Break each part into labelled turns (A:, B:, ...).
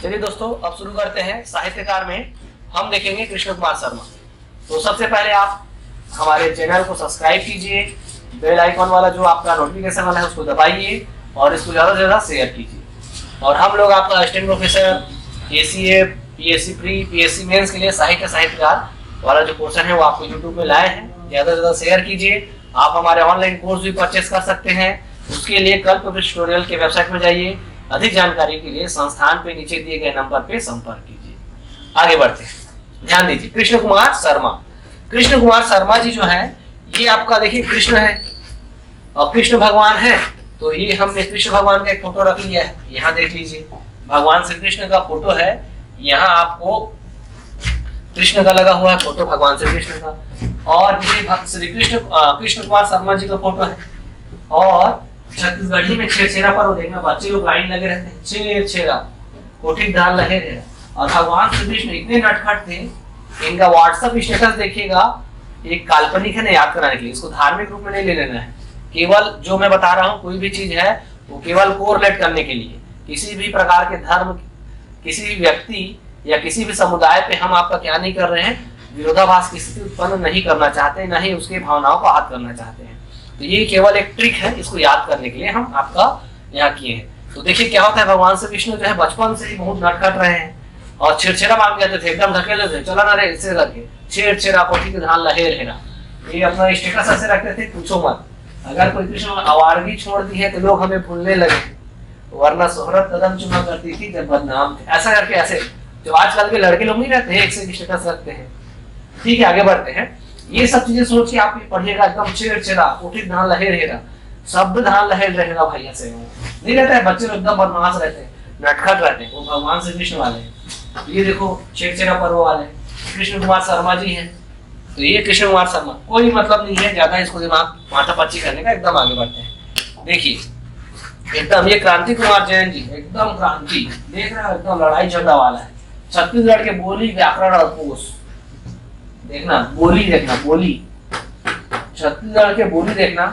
A: चलिए दोस्तों, अब शुरू करते हैं। साहित्यकार में हम देखेंगे कृष्ण कुमार शर्मा। तो सबसे पहले आप हमारे चैनल को सब्सक्राइब कीजिए, बेल आइकॉन वाला जो आपका नोटिफिकेशन वाला है उसको दबाइए और इसको ज़्यादा से ज़्यादा शेयर कीजिए। और हम लोग आपका assistant professor, ACF, PSC pre, PSC mains के लिए साहित्यकार वाला जो पोर्शन है वो आपको यूट्यूब में लाए हैं। ज़्यादा से ज़्यादा शेयर कीजिए। आप हमारे ऑनलाइन कोर्स भी परचेस कर सकते हैं। उसके लिए कल्पवृक्ष ट्यूटोरियल के वेबसाइट में जाइए। अधिक जानकारी के लिए संस्थान पे नीचे दिए गए नंबर पे संपर्क कीजिए। आगे बढ़ते हैं, ध्यान दीजिए। कृष्ण कुमार शर्मा, कृष्ण कुमार शर्मा जी जो है, ये आपका देखिए कृष्ण है और कृष्ण भगवान है। तो ये हमने कृष्ण भगवान का एक फोटो रख लिया है, यहाँ देख लीजिए। भगवान श्री कृष्ण का फोटो है, यहाँ आपको कृष्ण का लगा हुआ है फोटो, भगवान श्री कृष्ण का। और ये श्री कृष्ण कुमार शर्मा जी का फोटो है। और छत्तीसगढ़ी में छेरछेरा पर वो देखना, बच्चे लोग लाइन लगे रहते हैं, छेरछेरा कोठिक धार लहे रहे। और भगवान श्री कृष्ण इतने नटखट थे, इनका व्हाट्सएप स्टेटस देखिएगा, एक काल्पनिक है ना, याद कराने के लिए। इसको धार्मिक रूप में नहीं ले लेना है। केवल जो मैं बता रहा हूँ, कोई भी चीज है वो केवल कोरिलेट करने के लिए। किसी भी प्रकार के धर्म, किसी भी व्यक्ति या किसी भी समुदाय पे हम आपका क्या नहीं कर रहे हैं, विरोधाभास की स्थिति उत्पन्न नहीं करना चाहते, न ही उसके भावनाओं को आहत करना चाहते हैं। तो ये केवल एक ट्रिक है, इसको याद करने के लिए हम आपका यहाँ किए हैं। तो देखिए क्या होता है, भगवान श्री कृष्ण जो है बचपन से ही बहुत नटखट रहे हैं और छेरछेरा मांग कहते थे, एकदम धकेले थे, चला ना रे इससे करके, छेरछेरा कोठी के धान लहे रहेना। ये अपना स्टेटस ऐसे रखते थे, पूछो मत। अगर कोई कृष्ण आवारगी छोड़ दी है तो लोग हमें भूलने लगे, वरना शोहरत कदम चुमा करती थी जब बदनाम थे। ऐसा करके ऐसे जो आजकल के लड़के लोग नहीं रहते हैं, एक से स्टेटस रखते हैं। ठीक है, आगे बढ़ते हैं। ये सब चीजें सोच के आप पढ़िएगा। एकदम छेरछेरा कोठी धान लहे रहेगा, शब्द धान लहे रहेगा भाई, ऐसे नहीं रहता है। बच्चे लोग एकदम बदमाश रहते हैं, नटखट रहते हैं, वो भगवान श्री कृष्ण वाले हैं। ये देखो छेरछेरा पर्व वाले कृष्ण कुमार शर्मा जी हैं। तो ये कृष्ण कुमार शर्मा, कोई मतलब नहीं है ज्यादा इसको दिमाग माथापच्ची करने का। एकदम आगे बढ़ते हैं। देखिए एकदम ये क्रांति कुमार जैन जी, एकदम क्रांति, देख रहे हो, एकदम लड़ाई झगड़ा वाला है। छत्तीसगढ़ के बोली, व्याकरण और कोश देखना, बोली देखना, बोली छत्तीसगढ़ के बोली देखना।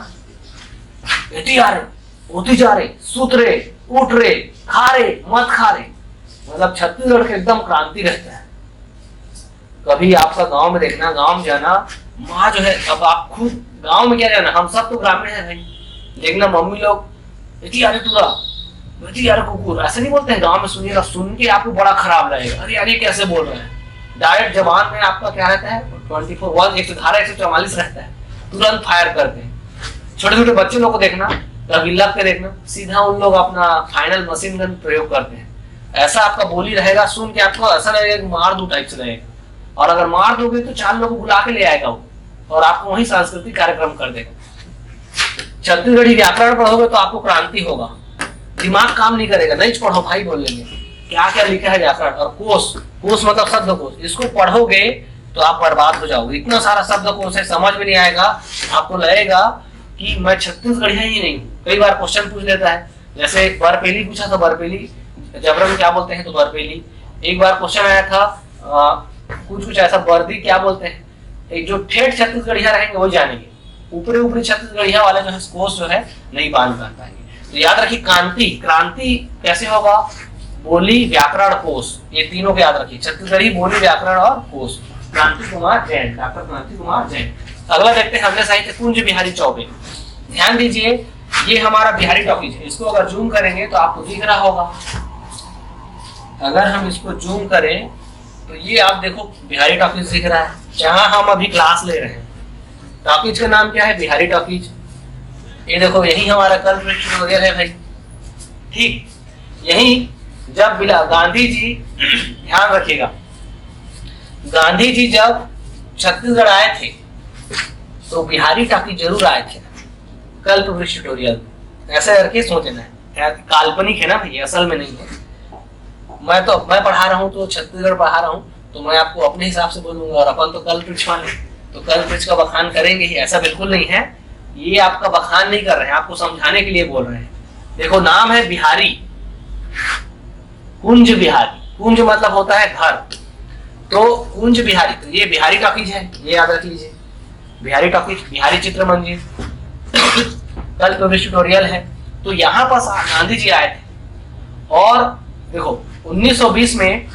A: बेटी आ रहे, होती जा रहे, सूत रे, उठ रे, खा रे, मत खा रे। मतलब छत्तीसगढ़ के एकदम क्रांति रहता है। कभी आपका गांव में देखना, गांव में जाना, माँ जो है, अब आप खुद गांव में क्या जाना, हम सब तो ग्रामीण है भाई। देखना मम्मी लोग, बेटी आ रही तुरा, बेटी आ रही कुकुर, ऐसे नहीं बोलते हैं गांव में। सुनिएगा, सुन के आपको बड़ा खराब लगेगा, अरे यार ये कैसे बोल रहे हैं। डायरेक्ट जबान में आपका क्या रहता है, 144 रहता है, तुरंत फायर करते हैं। छोटे छोटे बच्चे लोग को देखना, कभी लग के देखना, सीधा उन लोग अपना फाइनल मशीन गन प्रयोग करते हैं। ऐसा आपका बोली रहेगा, सुन के आपको ऐसा लगेगा कि मार दो टाइप से रहेगा। और अगर मार दोगे तो 4 लोग को बुला के ले आएगा वो, और आपको वही सांस्कृतिक कार्यक्रम कर देगा। छत्तीसगढ़ी व्याकरण पढ़ोगे तो आपको क्रांति होगा, दिमाग काम नहीं करेगा, नहीं पढ़ो भाई बोल लेंगे क्या क्या लिखा है व्याकरण। और कोश, कोश मतलब शब्दकोश, इसको पढ़ोगे तो आप बर्बाद हो जाओगे। इतना सारा शब्दकोश है, समझ में नहीं आएगा, आपको लगेगा कि मैं छत्तीसगढ़िया ही नहीं। कई बार क्वेश्चन पूछ लेता है, जैसे बरपेली पूछा था, बरपेली जबरन में क्या बोलते हैं, तो बरपेली। एक बार क्वेश्चन आया था कुछ ऐसा, वर्दी क्या बोलते हैं। एक जो ठेठ छत्तीसगढ़िया रहेंगे वो जानेंगे, ऊपरी छत्तीसगढ़िया वाले जो है कोश जो है नहीं बांध पाएंगे। तो याद रखिए, क्रांति, क्रांति कैसे होगा, बोली, व्याकरण, कोश, ये तीनों को याद रखिए। छत्तीसगढ़ी बोली, व्याकरण और कोश। क्रांति कुमार जैन, डॉक्टर क्रांति कुमार जैन। अगला देखते हैं हमने साहित्य कुंज बिहारी चौबे। ध्यान दीजिए, ये हमारा बिहारी टॉकीज है। इसको अगर जूम करेंगे तो आपको दिख रहा होगा। अगर हम इसको जूम करें तो ये आप देखो बिहारी टॉकीज दिख रहा है, जहां हम अभी क्लास ले रहे हैं। टॉकीज का नाम क्या है, बिहारी टॉकीज। ये देखो यही हमारा कल्पवृक्ष वगैरह है भाई। ठीक, यही जब गांधी जी, ध्यान रखिएगा, गांधी जी जब छत्तीसगढ़ आए थे तो बिहारी टॉकीज जरूर आए थे, कल्पवृक्ष ट्यूटोरियल। ऐसा करके सोचना है, काल्पनिक है ना भाई, असल में नहीं है। मैं पढ़ा रहा हूँ तो छत्तीसगढ़ पढ़ा रहा हूँ, तो मैं आपको अपने हिसाब से बोलूंगा। और अपन तो कल्पवृक्ष वाले, तो कल्पवृक्ष का बखान करेंगे ही, ऐसा बिल्कुल नहीं है। ये आपका बखान नहीं कर रहे हैं, आपको समझाने के लिए बोल रहे हैं। देखो नाम है बिहारी, कुंज बिहारी। कुंज मतलब होता है घर, तो कुंज बिहारी, तो ये बिहारी टॉकीज है, ये याद रख लीजिए। बिहारी टॉकीज, बिहारी चित्र मंदिर, कल्पवृक्ष ट्यूटोरियल है। तो यहाँ पर गांधी जी आए थे और देखो 1920 में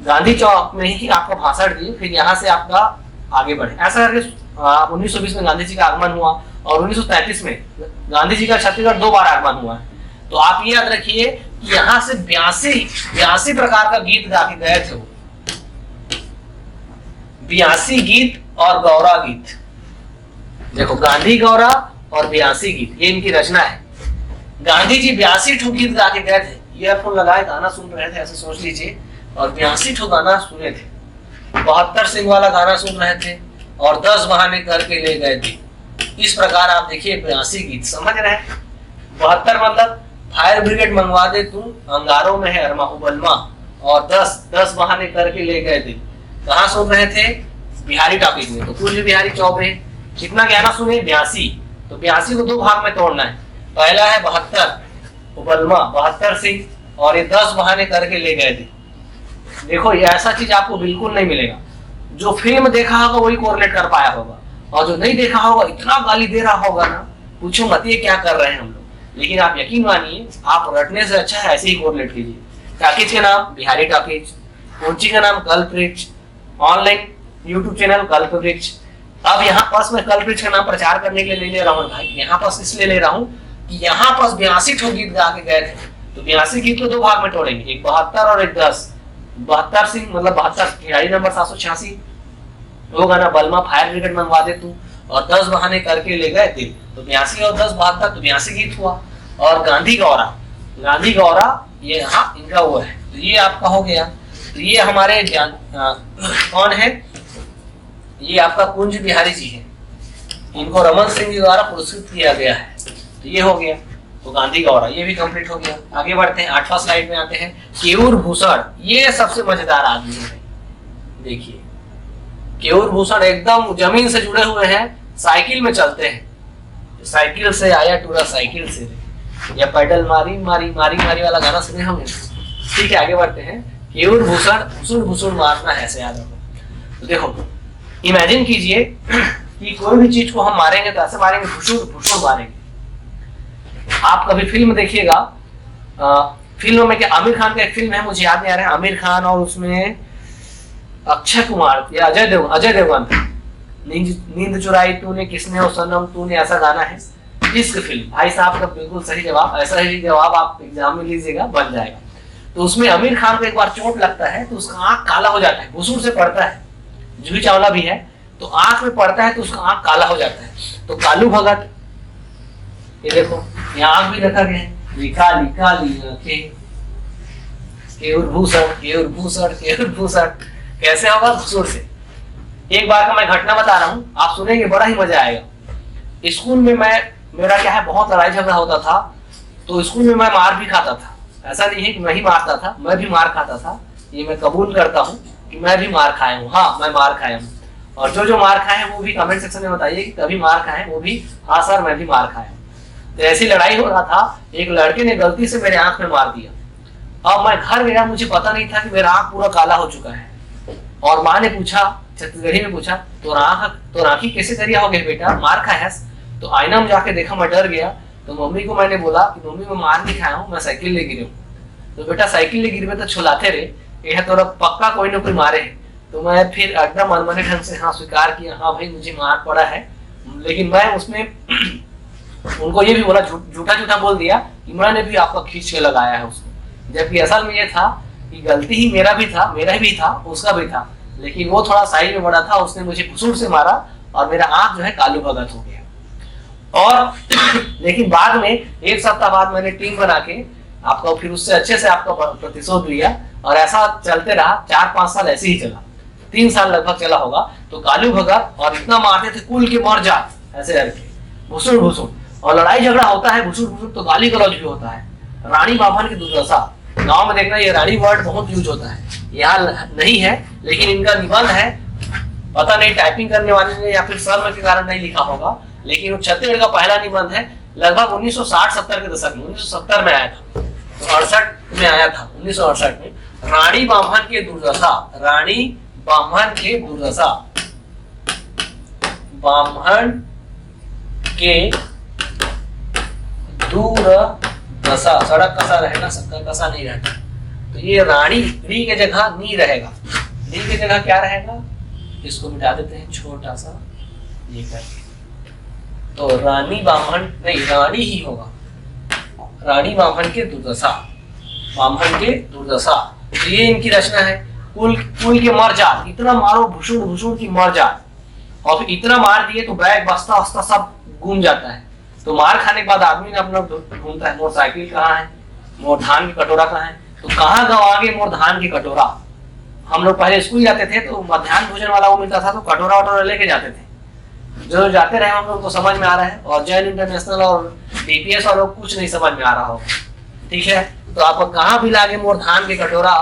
A: गांधी चौक में ही आपका भाषण दिए, फिर यहाँ से आपका आगे बढ़े। ऐसा करके 1920 में गांधी जी का आगमन हुआ और 1933 में गांधी जी का छत्तीसगढ़ 2 बार आगमन हुआ है। तो आप ये याद रखिए कि यहाँ से 82 प्रकार का गीत गा के गए थे वो, 82 गीत और गौरा गीत। देखो, गांधी गौरा और 82 गीत, ये इनकी रचना है। गांधी जी 82 ठो गीत गा के गए थे, ईयरफोन लगाए गाना सुन रहे थे, ऐसे सोच लीजिए, और 82 ठो गाना सुने थे। 72 सिंह वाला गाना सुन रहे थे और 10 बहाने करके ले गए थे। इस प्रकार आप देखिए 82 गीत, समझ रहे हैं। 72 मतलब फायर ब्रिगेड मंगवा दे तू, अंगारों में है अरमा उबलमा, और 10 बहाने करके ले गए थे। कहाँ सुन रहे थे? बिहारी टॉकीज में। तो कुल बिहारी चौबे कितना गाना सुने? 82। तो 82 को 2 भाग में तोड़ना है। पहला है 72 उबलमा, 72 सिंह, और ये 10 बहाने करके ले गए थे। देखो, ये ऐसा चीज आपको बिल्कुल नहीं मिलेगा। जो फिल्म देखा होगा वही कोरिलेट कर पाया होगा, और जो नहीं देखा होगा इतना गाली दे रहा होगा ना, पूछो मत ये क्या कर रहे हैं हम लोग। लेकिन आप यकीन मानिए, आप रटने से अच्छा है ऐसे ही कोरिलेट कीजिए। टॉकीज का नाम बिहारी टॉकीज, कोचिंग का नाम कल्पवृक्ष, ऑनलाइन यूट्यूब चैनल कल्पवृक्ष। अब यहाँ पास मैं कल्पवृक्ष का नाम प्रचार करने के लिए नहीं ले रहा हूँ भाई, यहाँ पास इसलिए ले रहा हूँ कि यहाँ पास 82 ठो गीत गा के गए थे। तो 82 गीत को 2 भाग में तोड़ेंगे, एक 72 और एक 10। 72 सिंह मतलब 72 खिलाड़ी नंबर 786, वो गाना बलमा फायर ब्रिगेड मंगवा दे तू, और 10 बहाने करके ले गए थे। तो 82 और 10 72, तो 82 गीत हुआ। और गांधी गौरा ये यहाँ इनका वो है, तो ये आपका हो गया। तो ये हमारे कौन है? ये आपका कुंज बिहारी जी है, इनको रमन सिंह जी द्वारा पुरस्कृत किया गया है। तो ये हो गया, तो गांधी गौरा ये भी कंप्लीट हो गया। आगे बढ़ते हैं, 8वां स्लाइड में आते हैं। केयूर भूषण, ये सबसे मजेदार आदमी है। देखिए, केयूर भूषण एकदम जमीन से जुड़े हुए हैं, साइकिल में चलते हैं। साइकिल से आया टूरा साइकिल से, या पैडल मारी मारी मारी मारी वाला गाना सुने होंगे। ठीक है, आगे बढ़ते हैं। केयूर भूषण, भूषण भूषण मारना है, ऐसे याद रखो। तो देखो, इमेजिन कीजिए कि कोई भी चीज को हम मारेंगे तो ऐसे मारेंगे, भूषण भूषण मारेंगे। आप कभी फिल्म देखिएगा, फिल्म में क्या, आमिर खान का एक फिल्म है, मुझे याद नहीं आ रहा है, आमिर खान और उसमें अक्षय कुमार या अजय देवगन, नींद चुराई तूने किसने ओ सनम तूने, ऐसा गाना है। इश्क फिल्म, भाई साहब का बिल्कुल सही जवाब। ऐसा ही जवाब आप एग्जाम में लीजिएगा, बन जाएगा। तो उसमें आमिर खान को एक बार चोट लगता है तो उसका आंख काला हो जाता है, घुसूर से पड़ता है। जूही चावला भी है, तो आंख में पड़ता है तो उसका आंख काला हो जाता है। तो कालू भगत, ये देखो यहाँ आंख भी रखा गया है, काली काली आंखें, केयूर भूषण कैसे होगा? घुसूर से। एक बार का मैं घटना बता रहा हूँ, आप सुनेंगे, बड़ा ही मजा आएगा। स्कूल में मेरा क्या है, बहुत लड़ाई झगड़ा होता था, तो स्कूल में मैं मार भी खाता था। ऐसा नहीं है कि मैं ही मारता था, मैं भी मार खाता था। ये मैं कबूल करता हूँ कि मैं भी मार खाया हूँ। हाँ, मैं मार खाया हूँ। और जो मार खाए हैं वो भी कमेंट सेक्शन में बताइए कि कभी मार खाए वो भी। हाँ सर, मैं भी मार खाया हूँ। तो ऐसी लड़ाई हो रहा था, एक लड़के ने गलती से मेरे आंख में मार दिया। अब मैं घर गया, मुझे पता नहीं था कि मेरा आंख पूरा काला हो चुका है। और माँ ने पूछा, छत्तीसगढ़ी में पूछा, तो राखी कैसे करिया हो गया बेटा, मार खाया? तो आईना में जाके देखा, मैं डर गया। तो मम्मी को मैंने बोला कि मम्मी मैं मार नहीं खाया हूँ, मैं साइकिल ले गिरे हूँ। तो बेटा साइकिल ले गिरे तो छुलाते रहे, यह तो पक्का कोई ना कोई मारे है। तो मैं फिर एकदम मनमाने ढंग से हाँ स्वीकार किया, हाँ भाई मुझे मार पड़ा है। लेकिन मैं उसमें उनको ये भी बोला, झूठा बोल दिया कि मैंने भी आपका खींच के लगाया है उसको। जबकि असल में ये था कि गलती ही मेरा भी था, उसका भी था। लेकिन वो थोड़ा साइज में बड़ा था, उसने मुझे घुसूर से मारा और मेरा आंख जो है कालू भगत हो गया। और लेकिन बाद में 1 सप्ताह बाद मैंने टीम बना के आपका फिर उससे अच्छे से आपका प्रतिशोध लिया। और ऐसा चलते रहा, 4-5 साल ऐसे ही चला, 3 साल लगभग चला होगा। तो कालू भगत और इतना मारते थे, कुल के मर जा ऐसे करके, भुसुड़। और लड़ाई झगड़ा होता है, भुसुड़ तो गाली गलौज भी होता है। रानी बाभन की दुर्दशा, गांव में देखना ये रानी वर्ड बहुत यूज होता है, यहाँ नहीं है लेकिन इनका निबंध है। पता नहीं टाइपिंग करने वाले ने या फिर शर्म के कारण नहीं लिखा होगा, लेकिन वो छत्तीसगढ़ का पहला निबंध है। लगभग 1960-70 के दशक में, 1970 में आया था, तो 68 में आया था, 1968 में। रानी बाभन के दुर्दशा, बाभन के दुर्दशा, सड़क कसा रहे ना, सबका कसा नहीं रहता। तो ये रानी री के जगह नी रहेगा, नी के जगह क्या रहेगा, इसको मिटा देते हैं छोटा सा ये करके, तो रानी बामन नहीं, रानी ही होगा, रानी बामन के दुर्दशा, बामन के दुर्दशा। तो ये इनकी रचना है। कुल के मर जात, इतना मारो भूषुण भूषुण की मर जात, और फिर इतना मार दिए तो बैग बस्ता वस्ता सब घूम जाता है। तो मार खाने के बाद आदमी ने अपना ढूंढता है, मोर साइकिल कहाँ है, मोर धान की कटोरा कहाँ है, तो कहाँ गवागे मोर धान की कटोरा। हम लोग पहले स्कूल जाते थे तो मध्याह्न भोजन वाला वो मिलता था, तो कटोरा वटोरा लेके जाते थे। जो जाते रहे हम लोग को समझ में आ रहा है, और जैन इंटरनेशनल और डीपीएस और लोग कुछ नहीं समझ में आ रहा होगा, ठीक है। तो आपको कहाँ भी लागे मोर धान की कटोरा,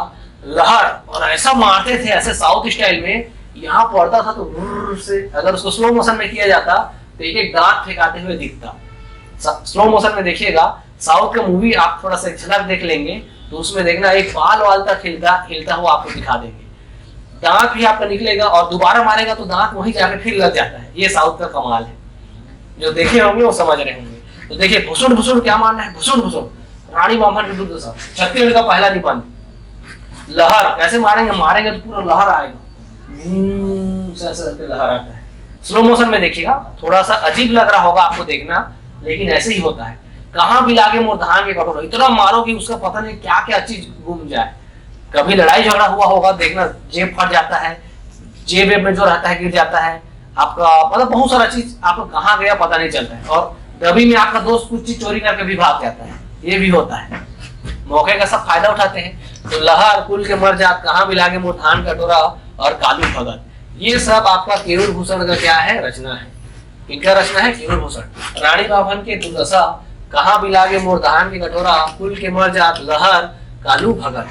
A: लहर, और ऐसा मारते थे ऐसे साउथ स्टाइल में, यहाँ पड़ता था तो से, अगर उसको स्लो मोशन में किया जाता तो एक एक दांत फेंकाते हुए दिखता। स्लो मोशन में देखिएगा, साउथ का मूवी आप थोड़ा सा झलक देख लेंगे तो उसमें देखना एक बाल वाल तक हिलता हुआ आपको दिखा देंगे, दांत भी आपका निकलेगा, और दोबारा मारेगा तो दांत वहीं जाके फिर लग जाता है। ये साउथ का कमाल है, जो देखे होंगे वो समझ रहे होंगे। तो देखिए भुसुड़ भुसुड़ क्या मानना है, भुसुड़ भुसुड़ रानी बामन के दुर्दशा, छत्तीसगढ़ का पहला निबंध। लहर कैसे मारेंगे, मारेंगे तो पूरा लहर आएगा, लहर आता है। स्लो मोशन में देखिएगा, थोड़ा सा अजीब लग रहा होगा आपको देखना, लेकिन ऐसे ही होता है। कहाँ भी लागे मोर धान के कटोरा, इतना मारो कि उसका पता नहीं क्या क्या चीज घूम जाए। कभी लड़ाई झगड़ा हुआ होगा, देखना जेब फट जाता है, जेब में जो रहता है गिर जाता है आपका, मतलब बहुत सारा चीज आपको कहाँ गया पता नहीं चलता है। और डब्बी में आपका दोस्त कुछ चीज चोरी करके भी भाग जाता है, ये भी होता है। मौके का सब फायदा उठाते हैं। तो लहर, कुल के मर जात, कहाँ भी लागे मोर धान कटोरा, और कालू भगत, ये सब आपका केरूर भूषण का क्या है, रचना है। इनका रचना है केरूर भूषण। रानी बामन के दुर्दशा, कहाँ भी लागे मोर धान की कटोरा, कुल के मर जात, लहर, कालू भगत,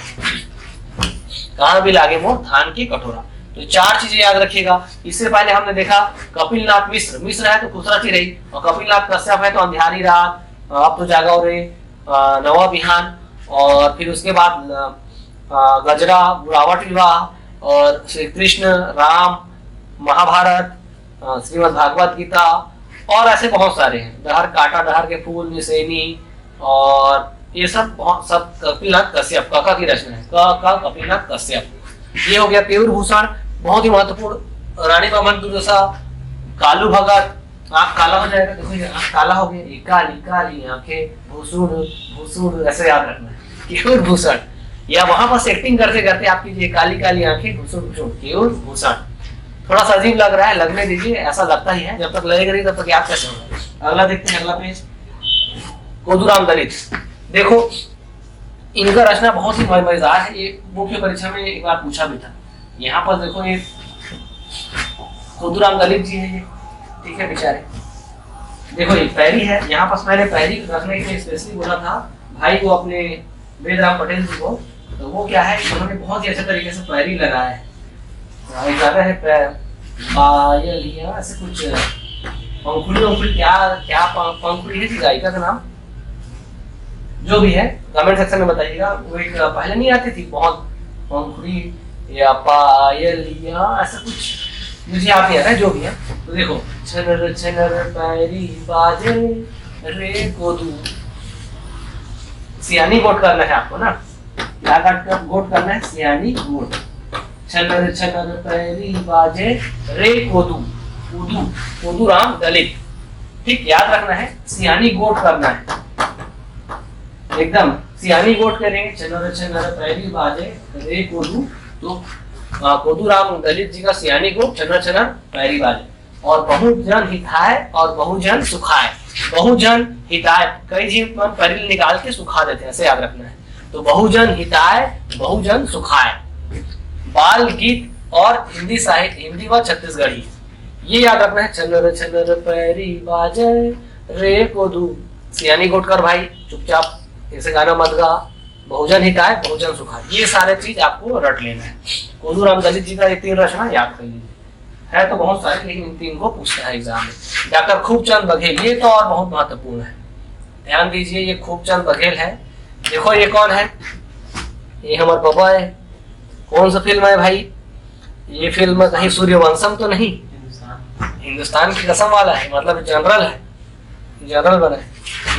A: कहाँ भी लागे मोर धान की कटोरा। तो चार चीजें याद रखिएगा। इससे पहले हमने देखा कपिलनाथ मिश्र, मिश्र है तो खुसराती रही, और कपिलनाथ कश्यप है तो अंधियारी रात, अब तो जागो रे, नवा बिहान, और फिर उसके बाद गजरा, बुरावट विवाह, और श्री कृष्ण, राम, महाभारत, श्रीमद् भागवत गीता, और ऐसे बहुत सारे हैं। डहर काटा, डहर के फूल, निसेनी, और ये सब कपिलनाथ कश्यप काका की रचना है। कपिलनाथ कश्यप, ये हो गया केयूर भूषण, बहुत ही महत्वपूर्ण। रानी बामन दुर्दशा, कालू भगत, आँख काला हो जाएगा, देखो आँख काला हो गया, ये काली काली आंखें, भूसुड़ भूसुड़, ऐसे याद रखना है केयूर भूषण। या वहां पर एक्टिंग करते करते आप कीजिए काली काली आंखें, भूसुड़ भूसुड़, केयूर भूषण। थोड़ा सा अजीब लग रहा है, लगने दीजिए, ऐसा लगता ही है, जब तक लगेगा नहीं तब तक याद कैसे होगा। अगला देखते हैं, अगला पेज, कोदूराम दलित। देखो इनका रचना बहुत ही मजेदार है, ये मुख्य परीक्षा में एक बार पूछा भी था। यहाँ पर देखो ये कोदूराम दलित जी है, ये ठीक है बेचारे। देखो ये पैरी है, यहाँ पर मैंने पैरी रखने के लिए स्पेशली बोला था भाई को, अपने वेदराम पटेल जी को। तो वो क्या है, उन्होंने बहुत ही अच्छे तरीके से पैरी लगाया है, पायलिया, ऐसे कुछ पंखुड़ी वंखुड़ी, क्या पंखुड़ी है गायिका का नाम, जो भी है कमेंट सेक्शन में बताइएगा। वो एक पहले नहीं आती थी बहुत, पंखुड़ी या पायलिया, ऐसा कुछ मुझे याद नहीं आता है, जो भी है। तो देखो छनर छनर पैरी बाजे रे कोदू, सियानी गोट करना है आपको ना, क्या काट कर गोट करना है, सियानी गोट। छनर छनर पैरी बाजे रे कोदू, कोदू कोदूराम दलित, ठीक याद रखना है, सियानी गोट करना है, एकदम सियानी गोट करेंगे। छनर छनर पैरी बाजे रे कोदू, तो कोदूराम दलित जी का सियानी गोट, छनर छनर पैरी बाजे। और बहुजन हिताय और बहुजन सुखाय, बहुजन हिताय, कई जी पैरी निकाल के सुखा देते हैं, ऐसे याद रखना है। तो बहुजन हिताय, बहुजन सुखाय। बाल गीत और हिंदी साहित्य, हिंदी व छत्तीसगढ़ी, ये याद रखना है। छनर छनर पैरी बाजे रे कोदू, सियानी गोट कर भाई, चुपचाप ऐसे गाना मत गा। बहुजन हिताय, बहुजन सुखाय, ये सारे चीज आपको रट लेना है। कोदूराम दलित जी का ये 3 रचना याद कर लीजिए, है तो बहुत सारे, लेकिन इन 3 को पूछता है एग्जाम में। डॉक्टर खूबचंद बघेल, ये तो और बहुत महत्वपूर्ण है, ध्यान दीजिए। ये खूबचंद बघेल है, देखो ये कौन है, ये हमारे पापा है। कौन सा फिल्म है भाई, ये फिल्म कहीं सूर्यवंशम तो नहीं, हिंदुस्तान की कसम वाला है, मतलब जनरल है, जनरल बना है।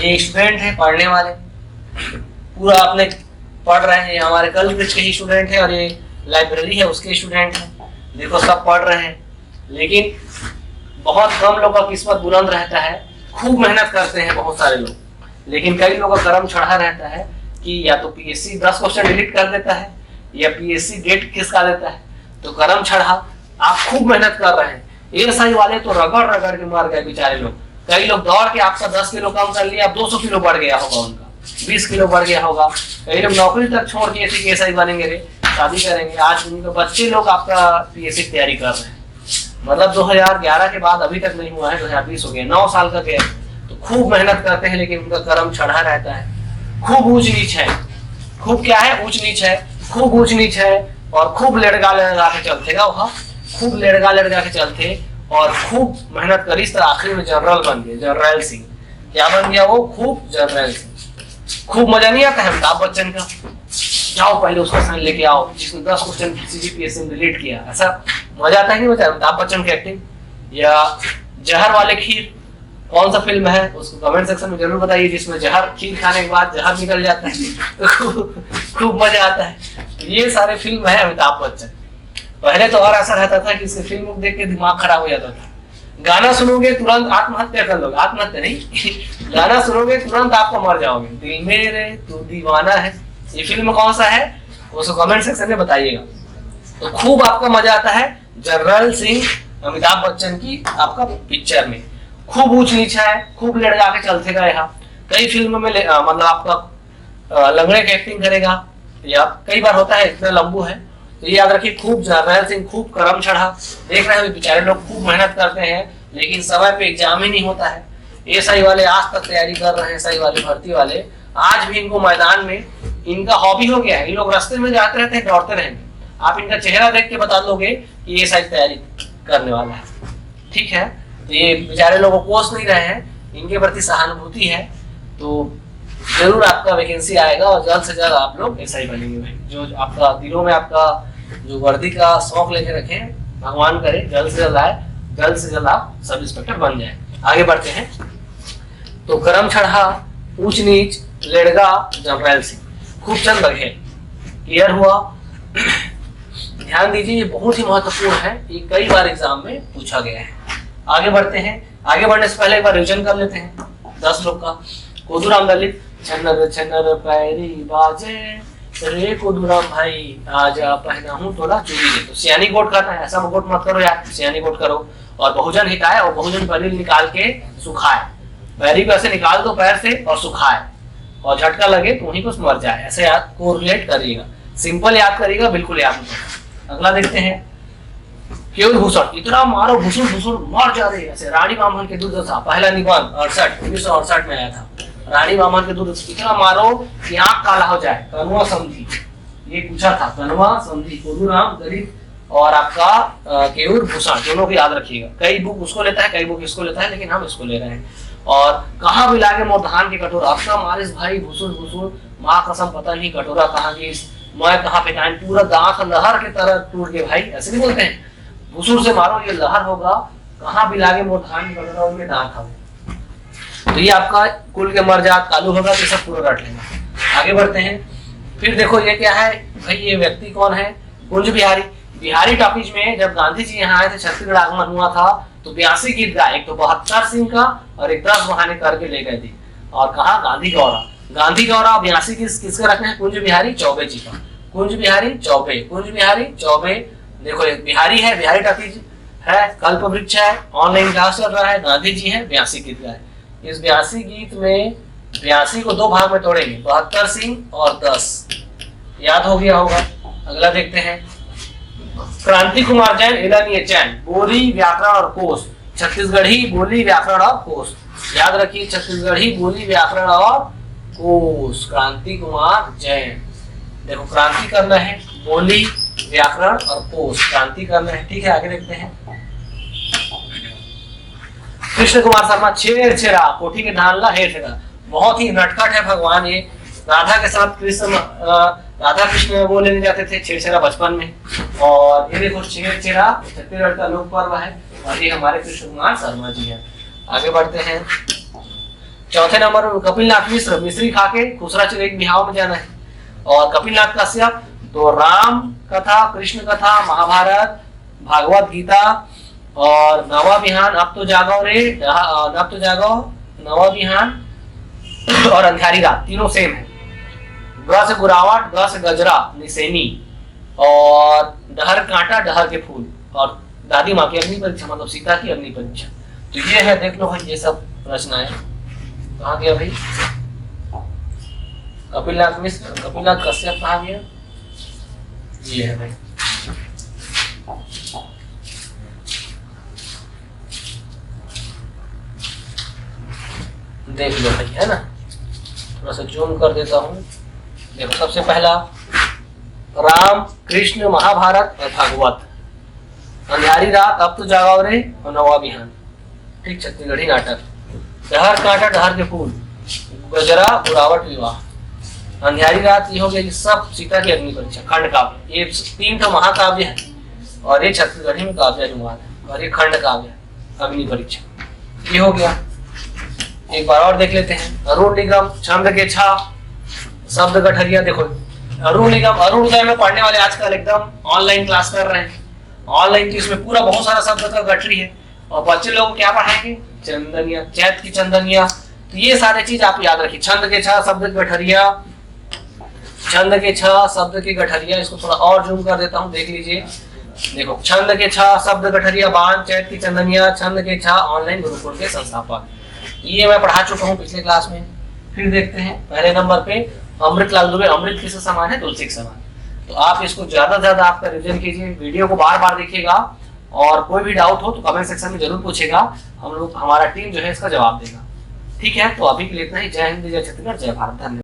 A: ये स्टूडेंट है, पढ़ने वाले, पूरा आपने पढ़ रहे हैं, हमारे कल ब्रिज के ही स्टूडेंट हैं और ये लाइब्रेरी है उसके स्टूडेंट हैं। देखो सब पढ़ रहे हैं, लेकिन बहुत कम लोगों का किस्मत बुलंद रहता है। खूब मेहनत करते हैं बहुत सारे लोग, लेकिन कई लोगों का कर्म चढ़ा रहता है कि या तो पीएससी 10 क्वेश्चन डिलीट कर देता है या पीएससी डेट किसका देता है। तो कर्म चढ़ा, आप खूब मेहनत कर रहे हैं। एएसआई वाले तो रगड़ रगड़ के मर गए बेचारे लोग। कई लोग दौड़ के आपका 10 किलो कम कर लिया, 200 किलो बढ़ गया होगा उनका, 20 किलो बढ़ गया होगा। कई लोग नौकरी तक छोड़ के ऐसे एएसआई बनेंगे रे, शादी करेंगे। आज उनके बच्चे लोग आपका पीएससी की तैयारी कर रहे हैं, मतलब 2011 के बाद अभी तक नहीं हुआ है, 2020 हो गया, 9 साल का गैप। तो खूब मेहनत करते हैं, लेकिन उनका कर्म चढ़ा रहता है। खूब ऊंच नीच है, खूब क्या है, ऊंच नीच है, खूब ऊंच नीच है, और खूब लड़गा लड़गा के चलते गा वहाँ, खूब लड़गा लड़गा के चलते और खूब मेहनत करी। इस तरह आखिर में जनरल बन गए, जर्नैल सिंह। क्या बन गया वो? खूब जर्नैल सिंह। खूब मजा नहीं आता है अमिताभ बच्चन का? जाओ पहले उसका साइन लेके आओ जिसने 10 क्वेश्चन सीजीपीएससी में डिलीट किया। ऐसा मजा आता है नहीं? मजा अमिताभ बच्चन की एक्टिंग। या जहर वाले खीर, कौन सा फिल्म है उसको कमेंट सेक्शन में जरूर बताइए, जिसमें जहर, खीर खाने के बाद जहर निकल जाता है तो खूब मजा आता है। ये सारे फिल्म है अमिताभ बच्चन। पहले तो और ऐसा रहता था कि इसके फिल्म देख के दिमाग खराब हो जाता था। गाना सुनोगे तुरंत आत्महत्या कर लोगे, आत्महत्या नहीं गाना सुनोगे तुरंत आपको मर जाओगे। दिल मेरे तू दीवाना है, ये फिल्म कौन सा है उसको कमेंट सेक्शन में बताइएगा। तो खूब आपका मजा आता है जर्नैल सिंह अमिताभ बच्चन की आपका पिक्चर में। खूब ऊंच नीचा है, खूब लड़का के चलते गए। कई फिल्म में मतलब आपका लंगड़े की एक्टिंग करेगा, या कई बार होता है इतना लंबू है। तो ये याद रखिए, खूब जर्नैल सिंह, खूब कर्म चढ़ा। देख रहे हैं बेचारे लोग खूब मेहनत करते हैं, लेकिन समय पे एग्जाम ही नहीं होता है। एएसआई वाले आज तक तैयारी कर रहे हैं, एएसआई वाले, भर्ती वाले, आज भी इनको मैदान में इनका हॉबी हो गया है। ये लोग रास्ते में जाते रहते हैं, दौड़ते रहेंगे। आप इनका चेहरा देख के बता दोगे कि ये एएसआई तैयारी करने वाला है, ठीक है। तो ये बेचारे लोग कोस नहीं रहे हैं, इनके प्रति सहानुभूति है। तो जरूर आपका वैकेंसी आएगा और जल्द से जल्द आप लोग एएसआई बनेंगे भाई। जो आपका दिलों में आपका जो वर्दी का शौक लेके रखे, भगवान करे जल्द से जल्द आए, जल्द से जल्द आप सब इंस्पेक्टर बन जाए। आगे बढ़ते हैं। तो कर्म चढ़ा, ऊंच नीच, लड़गा, जर्नैल सिंह, खूब चंद बघेल। क्लियर हुआ? ध्यान दीजिए, ये बहुत ही महत्वपूर्ण है, ये कई बार एग्जाम में पूछा गया है। आगे बढ़ते हैं। आगे बढ़ने से पहले एक बार रिविजन कर लेते हैं 10 लोग का। कोदूराम दलित, छन्नर छन्नर पैरी बाजे रे कोदूराम भाई, आजा पहना हूं तोला चूड़ी दे। तो सियानी गोट करना है, ऐसा गोट मत करो यार, सियानी गोट करो। और बहुजन हिताए और बहुजन पैरी निकाल के सुखाए, पैरी को ऐसे निकाल दो पैर से और सुखाए, और झटका लगे तो वहीं कुछ मर जाए। ऐसे याद कोरिलेट करिएगा, सिंपल याद करिएगा, बिल्कुल याद नहीं। अगला देखते हैं। केवल भूषण, इतना मारो भूषण भूषण मर जा रहे। ऐसे रानी मामन के दूध था, पहला निबंध 1968 में आया था। रानी मामन के दूध इतना मारो कि आंख काला हो जाए। कनुआ समझी, ये पूछा था, कनुआ समझी, कोदूराम दलित और आपका केयूर भूषण, दोनों को याद रखिएगा। कई बुक उसको लेता है, कई बुक इसको लेता है, लेकिन हम इसको ले रहे हैं। और कहाँ भी लागे मोर धान के कटोरा, अपना मारिस भाई भूसुर भूसुर, माँ कसम पता नहीं कटोरा कहाँ की, मैं कहाँ पे टाइम, पूरा दांत लहर की तरह टूट के भाई, ऐसे नहीं बोलते हैं। भूसुर से मारो ये लहर होगा, कहाँ भी लागे मोर धान के कटोरा, उनके दांत होंगे। तो ये आपका कुल के मर्जात कालू होगा, तो सब पूरा रट लेना। आगे बढ़ते हैं। फिर देखो ये क्या है भाई, ये व्यक्ति कौन है? कुंज बिहारी। बिहारी टॉकीज में जब गांधी जी यहाँ आए थे, छत्तीसगढ़ आगमन हुआ था, तो 82 गीत गाए, एक तो 72 सिंह का और एक 10 बहाने करके ले गए थे। और कहा गांधी गौरा, गांधी गौरा 82 किसके रखने हैं? कुंज बिहारी चौबे जी का। कुंज बिहारी चौबे, कुंज बिहारी चौबे। देखो एक बिहारी है, बिहारी टॉकीज है, कल्प वृक्ष है, ऑनलाइन क्लास चल रहा है, गांधी जी है, 82 गीत गाए। इस 82 गीत में 82 को 2 भाग में तोड़ेंगे, 72 सिंह और 10। याद हो गया होगा। अगला देखते हैं। क्रांति कुमार जैन, एलानिया जैन, बोली व्याकरण और कोश, छत्तीसगढ़ी बोली व्याकरण और कोश। याद रखिए, छत्तीसगढ़ी बोली व्याकरण और कोश, क्रांति कुमार जैन। देखो क्रांति करना है, बोली व्याकरण और कोश, क्रांति करना है, ठीक है। आगे देखते हैं। कृष्ण कुमार शर्मा, छेर छेरा, कोठी के ढालना हेर फेरा। बहुत ही नटखट है भगवान ये। राधा के साथ कृष्ण, राधा कृष्ण वो लेने जाते थे छेरछेरा बचपन में। और ये देखो छेरछेरा छत्तीसगढ़ का लोक पर्व है, और ये हमारे कृष्ण कुमार शर्मा जी हैं। आगे बढ़ते हैं। चौथे नंबर पर कपिल नाथ मिश्र, मिश्री खा के खुसरा चिरेक बिहाव में जाना है। और कपिलनाथ कश्यप तो राम कथा, कृष्ण कथा, महाभारत, भागवत गीता और नवा बिहान, अब तो जागो रे, अब तो जागो, नवा बिहान और अंधियारी रात, तीनों सेम है। ग से गुरावट, ग से गजरा, निसेनी और डहर कांटा, डहर के फूल और दादी माँ की अग्नि परीक्षा, मतलब सीता की अग्नि परीक्षा। तो ये है, देख लो भाई ये सब रचनाएं। कहाँ गया भाई कपिलनाथ मिश्र, कपिलनाथ कश्यप कहाँ गया, ये है भाई। देख लो भाई, है ना, थोड़ा सा जूम कर देता हूँ। देखो सबसे पहला राम, कृष्ण, महाभारत और भागवत, अंधियारी रात, अब तो जागो रे और नवा बिहान, ठीक, छत्तीसगढ़ी नाटक, डहर कांटा, डहर के फूल, गजरा, बुरावट विवाह, अंधियारी रात, ये हो गया, ये सब सीता की अग्नि परीक्षा खंड काव्य। ये 3 तो महाकाव्य है और ये छत्तीसगढ़ी में काव्य अनुवाद है और ये खंड काव्य अग्नि परीक्षा, ये हो गया। एक बार और देख लेते हैं, अरुण निगम, छंद के छा, शब्द गठरिया। देखो अरुण निगम, अरुण उदय में पढ़ने वाले आजकल एकदम ऑनलाइन क्लास कर रहे हैं, ऑनलाइन की इसमें पूरा बहुत सारा शब्द का गठरी है और बच्चे लोगों को क्या पढ़ाएंगे, चंदनिया, चैत की चंदनिया। तो ये सारी चीज आप याद रखिए, छंद के छा, शब्द गठरिया, छंद के छा, शब्द की गठरिया। इसको थोड़ा और जूम कर देता हूँ, देख लीजिए। देखो छंद के छा, शब्द गठरिया, बाण, चैत की चंदनिया, छंद के छा, ऑनलाइन गुरुकुल के संस्थापक। ये मैं पढ़ा चुका हूँ पिछले क्लास में। फिर देखते हैं पहले नंबर पे अमृतलाल दुबे, अमृत किससे समान है, तुलसी के समान। तो आप इसको ज्यादा से ज्यादा आपका रिवीजन कीजिए, वीडियो को बार बार देखिएगा और कोई भी डाउट हो तो कमेंट सेक्शन में जरूर पूछेगा, हम लोग, हमारा टीम जो है इसका जवाब देगा। ठीक है, तो अभी के लिए इतना ही। जय हिंद, जय छत्तीसगढ़, जय भारत, धन्यवाद।